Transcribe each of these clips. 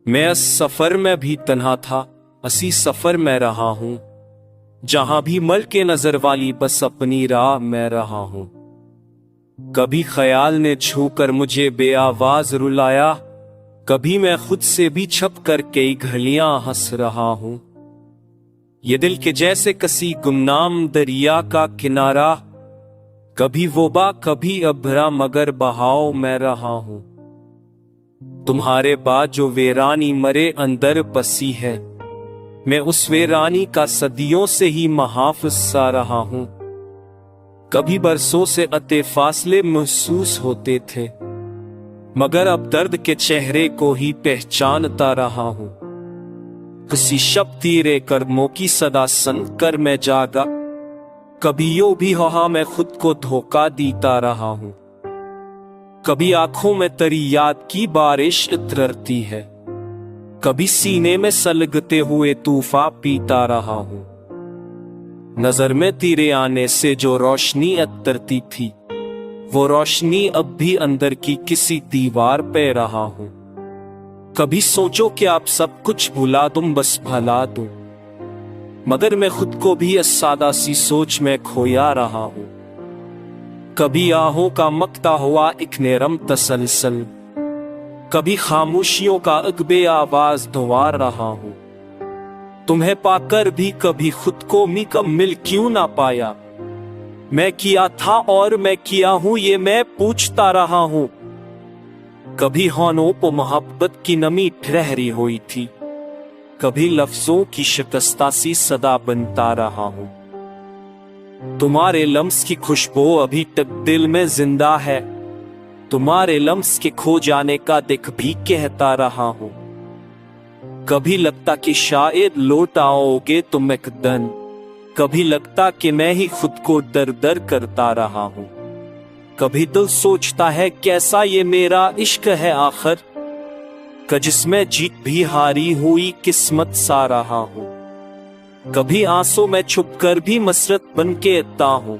मैं इस सफर में भी तन्हा था, असी सफर में रहा हूं, जहां भी मल के नजर वाली बस अपनी राह में रहा हूं। कभी ख्याल ने छूकर मुझे बेआवाज रुलाया, कभी मैं खुद से भी छप कर कई घलियां हंस रहा हूं। ये दिल के जैसे कसी गुमनाम दरिया का किनारा, कभी वोबा कभी अभरा मगर बहाव में रहा हूं। तुम्हारे बाद जो वीरानी मरे अंदर बसी है, मैं उस वीरानी का सदियों से ही महाफिज सा रहा हूं। कभी बरसों से अते फासले महसूस होते थे, मगर अब दर्द के चेहरे को ही पहचानता रहा हूं। किसी शब्द तेरे कर्मों की सदा सुनकर मैं जागा, कभी यूं भी हुआ मैं खुद को धोखा देता रहा हूं। कभी आंखों में तेरी याद की बारिश उतरती है, कभी सीने में सलगते हुए तूफान पीता रहा हूं। नजर में तेरे आने से जो रोशनी उतरती थी, वो रोशनी अब भी अंदर की किसी दीवार पे रहा हूं। कभी सोचो कि आप सब कुछ भुला तुम बस भला दूं, मगर मैं खुद को भी इस सादा सी सोच में खोया रहा हूं। कभी आहों का मकता हुआ एक नेरम तसलसल, कभी खामोशियों का अगबे आवाज दुआ रहा हूं। तुम्हें पाकर भी कभी खुद को मुकम्मिल क्यों ना पाया, मैं किया था और मैं किया हूं ये मैं पूछता रहा हूं। कभी होनों पर मोहब्बत की नमी ठहरी हुई थी, कभी लफ्जों की शिकस्ता सी सदा बनता रहा हूं। तुम्हारे लम्स की खुशबू अभी तक दिल में जिंदा है, तुम्हारे लम्स के खो जाने का दिख भी कहता रहा हूं। कभी लगता कि शायद लौट आओगे तुम एक दिन, कभी लगता कि मैं ही खुद को दर दर करता रहा हूं। कभी दिल सोचता है कैसा ये मेरा इश्क है आखिर, कि जिसमें जीत भी हारी हुई किस्मत सा रहा हूं। कभी आंसू में छुप कर भी मसरत बन के आता हूं,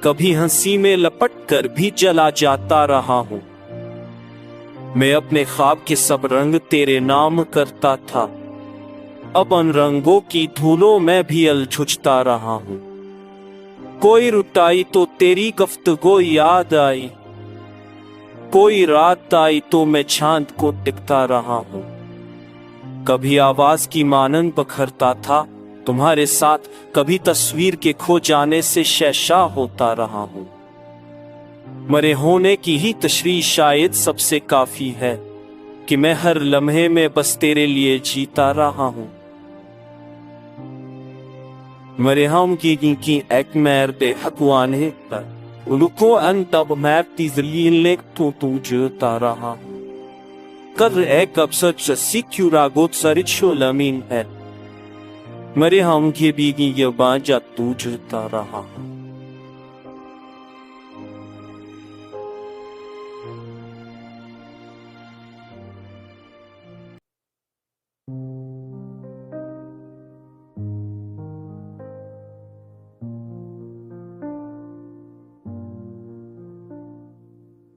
कभी हंसी में लपट कर भी जला जाता रहा हूं। मैं अपने ख्वाब के सब रंग तेरे नाम करता था, अब उन रंगों की धूलों में भी अलझुझता रहा हूं। कोई रुटाई तो तेरी गुफ्तगू याद आई, कोई रात आई तो मैं चांद को टिकता रहा हूं। कभी आवाज की मानन बखरता था तुम्हारे साथ, कभी तस्वीर के खो जाने से शैशा होता रहा हूं। मरे होने की ही तशरीह शायद सबसे काफी है, कि मैं हर लम्हे में बस तेरे लिए जीता रहा हूं। मरे हम की एक मैर दे हकवाने पर उनको अन तब मैप तीजलीन लेक तो तू जीता रहा हूं। कर एक अवसर जसी क्यों रागोत सरिचो लमीन है, मरे हम के बीगी ये बाजा तू जीता रहा हूं।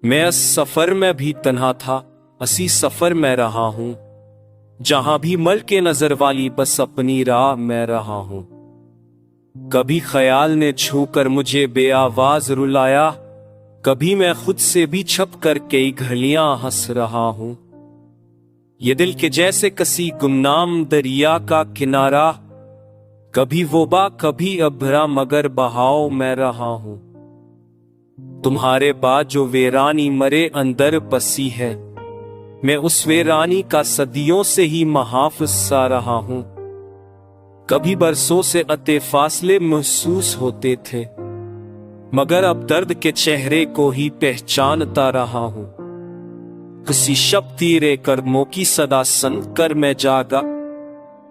मैं इस सफर में भी तन्हा था, असी सफर में रहा हूं, जहां भी मल के नजर वाली बस अपनी राह में रहा हूं। कभी ख्याल ने छूकर मुझे बेआवाज रुलाया, कभी मैं खुद से भी छप कर कई घलियां हंस रहा हूं। ये दिल के जैसे कसी गुमनाम दरिया का किनारा, कभी वोबा कभी अभरा मगर बहाव में रहा हूं। तुम्हारे बाद जो वीरानी मरे अंदर बसी है, मैं उस वीरानी का सदियों से ही महाफिज सा रहा हूं। कभी बरसों से अते फासले महसूस होते थे, मगर अब दर्द के चेहरे को ही पहचानता रहा हूं। किसी शब्द तेरे कर्मों की सदा सुनकर मैं जागा,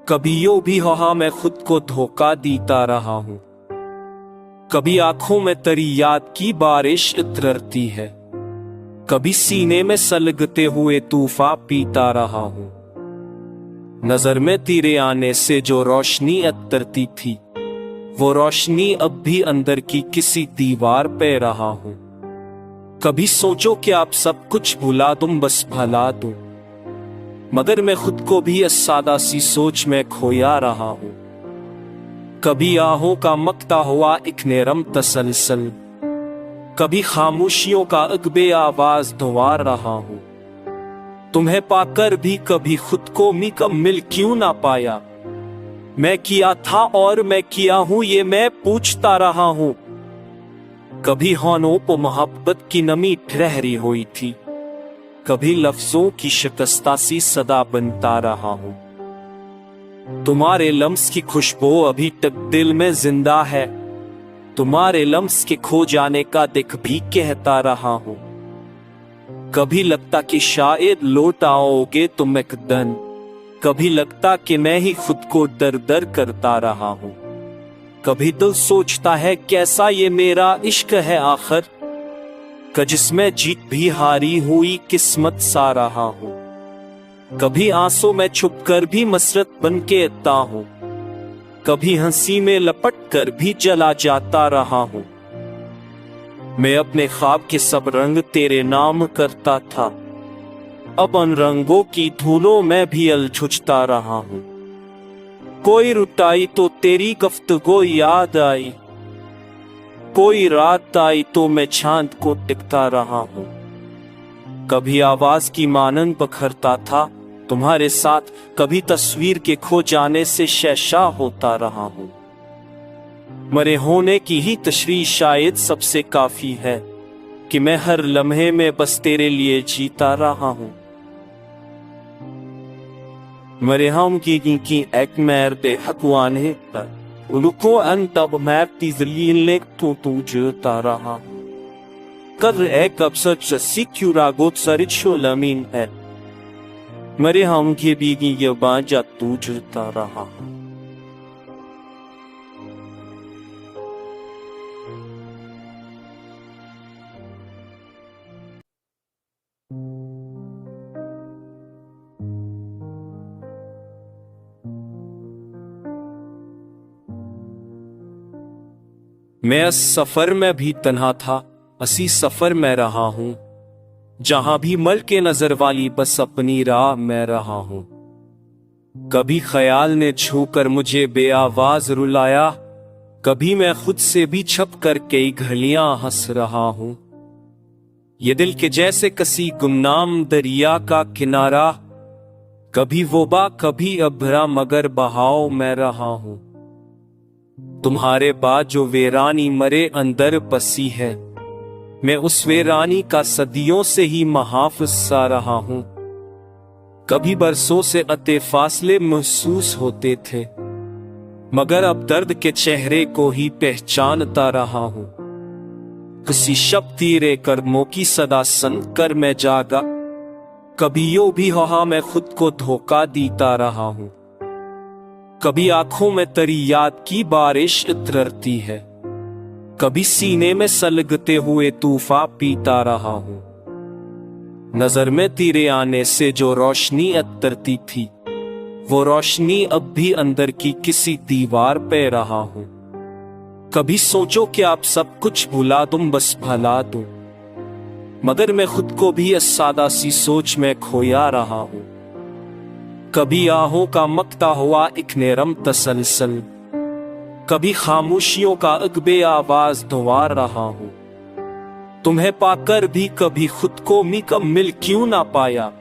कभी यूं भी हुआ मैं खुद को धोखा देता रहा हूं। कभी आंखों में तेरी याद की बारिश उतरती है, कभी सीने में सलगते हुए तूफान पीता रहा हूं। नजर में तेरे आने से जो रोशनी उतरती थी, वो रोशनी अब भी अंदर की किसी दीवार पे रहा हूं। कभी सोचो कि आप सब कुछ भुला दूं, बस भला दूं, मगर मैं खुद को भी इस सादा सी सोच में खोया रहा हूं। कभी आहों का मकता हुआ एक नेरम तसलसल, कभी खामोशियों का अगबे आवाज धुआ रहा हूं। तुम्हें पाकर भी कभी खुद को मुकम्मिल क्यों ना पाया। मैं किया था और मैं किया हूं ये मैं पूछता रहा हूं। कभी होनों पे मोहब्बत की नमी ठहरी हुई थी, कभी लफ्जों की शिकस्ता सी सदा बनता रहा हूं। तुम्हारे लम्स की खुशबू अभी तक दिल में जिंदा है, तुम्हारे लम्स के खो जाने का दिख भी कहता रहा हूं। कभी लगता कि शायद लौट आओगे तुम एक दिन, कभी लगता कि मैं ही खुद को दर दर करता रहा हूं। कभी दिल सोचता है कैसा ये मेरा इश्क है आखिर, कि जिसमें जीत भी हारी हुई किस्मत सा रहा हूं। कभी आंसू में छुप कर भी मसरत बन के आता हूं, कभी हंसी में लपट कर भी जला जाता रहा हूं। मैं अपने ख्वाब के सब रंग तेरे नाम करता था, अब उन रंगों की धूलों में भी अलझुझता रहा हूं। कोई रुटाई तो तेरी गुफ्तगू याद आई, कोई रात आई तो मैं चांद को टिकता रहा हूं। कभी आवाज की मानंद बखरता था तुम्हारे साथ, कभी तस्वीर के खो जाने से शैशा होता रहा हूं। मरे होने की ही तशरीह शायद सबसे काफी है, कि मैं हर लम्हे में बस तेरे लिए जीता रहा हूं। मरे हम की एक मैर दे हकवाने पर उनको अन तब मैर तीजली तो जीता रहा हूं। कर एक अवसर से क्यों रागोत सरिचो लमीन है, मरे हम के बीगी ये बाजा तू जीता रहा हूं। मैं इस सफर में भी तन्हा था, इसी सफर में रहा हूं, जहां भी मल के नजर वाली बस अपनी राह में रहा हूं। कभी ख्याल ने छूकर मुझे बेआवाज रुलाया, कभी मैं खुद से भी छप कर कई घड़ियां हंस रहा हूं। ये दिल के जैसे कसी गुमनाम दरिया का किनारा, कभी वोबा कभी अभरा मगर बहाव में रहा हूं। तुम्हारे बाद जो वेरानी मरे अंदर बसी है, मैं उस वेरानी का सदियों से ही महाफिज सा रहा हूं। कभी बरसों से अते फासले महसूस होते थे, मगर अब दर्द के चेहरे को ही पहचानता रहा हूं। किसी शब तीरे कर्मों की सदा सुन कर मैं जागा, कभी यूं भी हो मैं खुद को धोखा देता रहा हूं। कभी आंखों में तरी याद की बारिश उतरती है, कभी सीने में सलगते हुए तूफा पीता रहा हूं। नजर में तेरे आने से जो रोशनी उतरती थी, वो रोशनी अब भी अंदर की किसी दीवार पे रहा हूं। कभी सोचो कि आप सब कुछ भुला दूं, बस भला दूं, मगर मैं खुद को भी इस सादा सी सोच में खोया रहा हूं। कभी आहों का मकता हुआ एक नेरम तसलसल, कभी खामोशियों का अगबे आवाज धुआ रहा हूं। तुम्हें पाकर भी कभी खुद को मुकम्मिल क्यों ना पाया।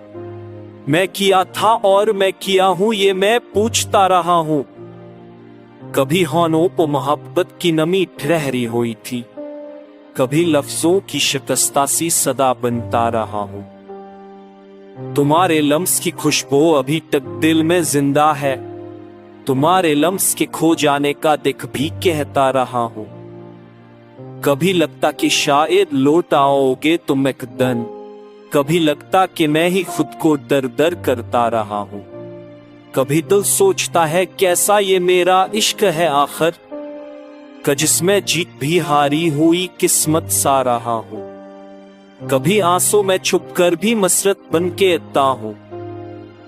मैं किया था और मैं किया हूं ये मैं पूछता रहा हूं। कभी होनों पे मोहब्बत की नमी ठहरी हुई थी, कभी लफ्जों की शिकस्ता सी सदा बनता रहा हूं। तुम्हारे लम्स की खुशबू अभी तक दिल में जिंदा है, तुम्हारे लम्स के खो जाने का दिख भी कहता रहा हूं। कभी लगता कि शायद लौट आओगे तुम एक दिन, कभी लगता कि मैं ही खुद को दर दर करता रहा हूं। कभी दिल सोचता है कैसा ये मेरा इश्क है आखिर, कि जिसमें जीत भी हारी हुई किस्मत सा रहा हूं। कभी आंसू में छुप कर भी मसरत बन के आता हूं,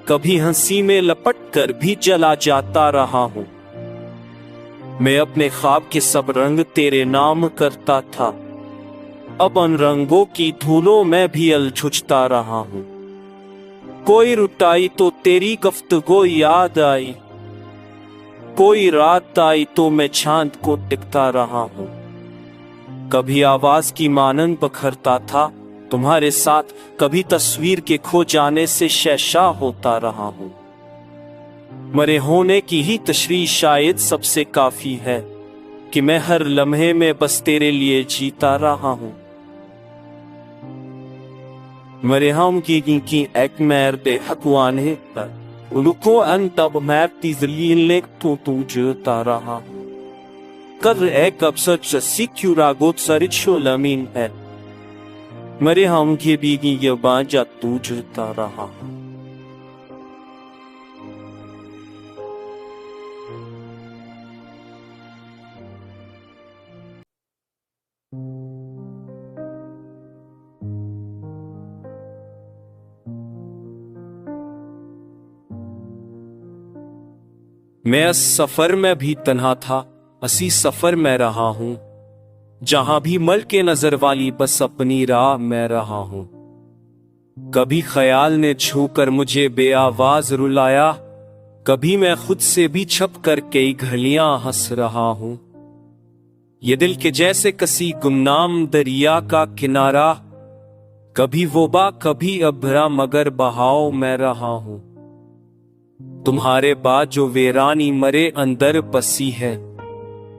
कभी हंसी में लपट कर भी जला जाता रहा हूं। मैं अपने ख्वाब के सब रंग तेरे नाम करता था, अब उन रंगों की धूलों में भी अलझुझता रहा हूँ। कोई रुटाई तो तेरी गुफ्तगू याद आई, कोई रात आई तो मैं चांद को टिकता रहा हूँ। कभी आवाज की मानन बखरता था तुम्हारे साथ, कभी तस्वीर के खो जाने से शैशा होता रहा हूँ। मरे होने की ही तशरीह शायद सबसे काफी है कि मैं हर लम्हे में बस तेरे लिए जीता रहा हूँ। मरे हम की एक मैर दे हकवाने पर उनको अन तब मैर तीजली तो तू जीता रहा हूँ। कर एक अवसर जसी क्यों रागोत सरिचो लमीन है, मरे हम के बीगी ये बाजा तू जीता रहा हूँ। मैं इस सफर में भी तन्हा था, असी सफर में रहा हूं, जहां भी मल के नजर वाली बस अपनी राह में रहा हूं। कभी ख्याल ने छूकर मुझे बेआवाज रुलाया, कभी मैं खुद से भी छप कर कई घड़ियां हंस रहा हूं। ये दिल के जैसे कसी गुमनाम दरिया का किनारा, कभी वोबा कभी अभरा मगर बहाव में रहा हूं। तुम्हारे बाद जो वीरानी मरे अंदर बसी है,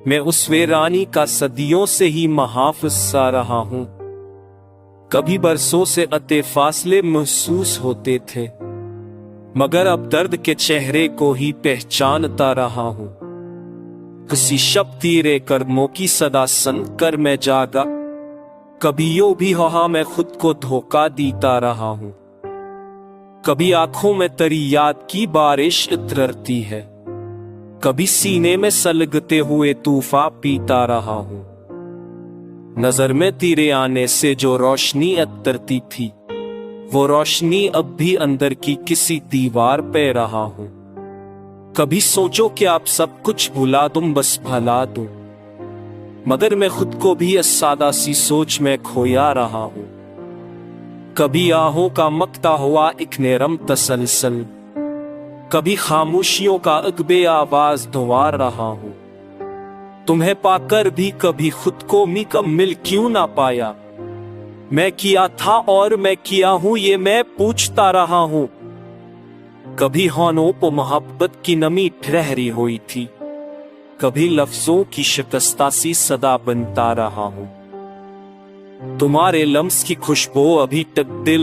मैं उस वीरानी का सदियों से ही महाफिज सा रहा हूं। कभी बरसों से अते फासले महसूस होते थे, मगर अब दर्द के चेहरे को ही पहचानता रहा हूं। किसी शब तीरे कर्मों की सदा सुन कर मैं जागा, कभी यूं भी हो मैं खुद को धोखा देता रहा हूं। कभी आंखों में तेरी याद की बारिश उतरती है, कभी सीने में सलगते हुए तूफा पीता रहा हूं। नजर में तेरे आने से जो रोशनी उतरती थी, वो रोशनी अब भी अंदर की किसी दीवार पे रहा हूं। कभी सोचो कि आप सब कुछ भुला दूं बस भला दूं, मगर मैं खुद को भी इस सादा सी सोच में खोया रहा हूं। कभी आहों का मकता हुआ एक नेरम तसलसल, कभी खामोशियों का अगबे आवाज दुआ रहा हूं। तुम्हें पाकर भी कभी खुद को मुकम्मिल क्यों ना पाया, मैं किया था और मैं किया हूं ये मैं पूछता रहा हूं। कभी होनों को मोहब्बत की नमी ठहरी हुई थी, कभी लफ्जों की शिकस्ता सी सदा बनता रहा हूं। तुम्हारे लम्स की खुशबू अभी तक दिल